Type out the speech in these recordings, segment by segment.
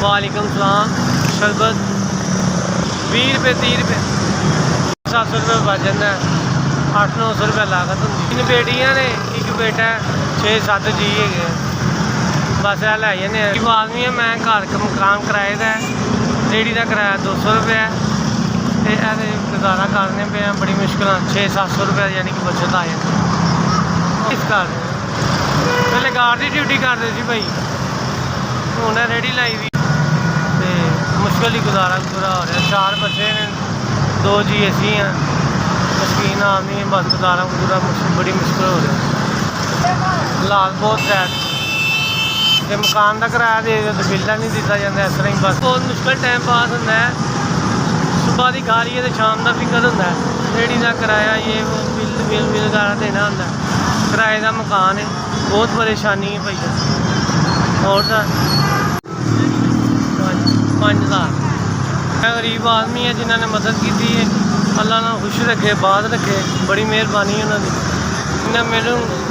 वालेकुम सलाम। शरबत 20 रुपये 30 रुपये 700 रुपये बच जाता है। 800-900 रुपये लागत होंगी। 3 बेटियां ने, एक बेटा है, 6-7 जी है। बस ए लै जाने आदमी है। मैं घर मकान किराए का है। रेहड़ी का किराया 200 रुपये है। तो गुजारा करने पे बड़ी मुश्किल 600-700 रुपये यानी कि बचत आ जाती। इस कारण पहले गार्ड की ड्यूटी करते थे भाई, हूँ रेहड़ी लाई दी तो मुश्किल ही गुजारा पूरा हो रहा। 4 बच्चे ने, 2 जी असी हैं, मशीन आदमी है, बस गुजारा पूरा बड़ी मुश्किल हो रहा। हालात बहुत सैड। जो मकान का किराया दे तो बिल नहीं दिता जाता। इस तरह ही बस बहुत मुश्किल टाइम पास होता है। सुबह की खा रही है तो शाम का फिक्र होता है। रेहड़ी का किराया ये वो बिल वगैरह देना होता है। किराए का मकान है, बहुत परेशानी है भाई। और सर 5000 मैं गरीब आदमी है जिन्होंने मदद की है। अल्लाह ना खुश रखे, बात रखे, बड़ी मेहरबानी उन्होंने। जिन्हें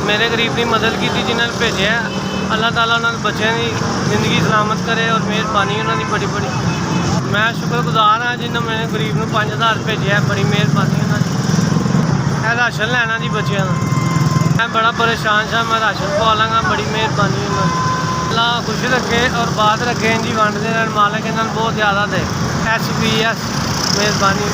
मेरे गरीब की मदद की, जिन्होंने भेजा है। अल्लाह ताला उन्होंने बच्चों की जिंदगी सलामत करे और मेहरबानी उन्होंने बड़ी बड़ी। मैं शुक्रगुजार हाँ जिन्हें मैंने गरीब को 5000 भेजा है, बड़ी मेहरबानी उन्होंने। राशन लैना जी बच्चों का, मैं बड़ा परेशान था, मैं राशन पवा लाँगा, बड़ी मेहरबानी उन्होंने। अल्लाह खुश रखे और बात रखे जी, वंडते रहन मालिक इन्होंने बहुत ज़्यादा दे। SPS मेहरबानी।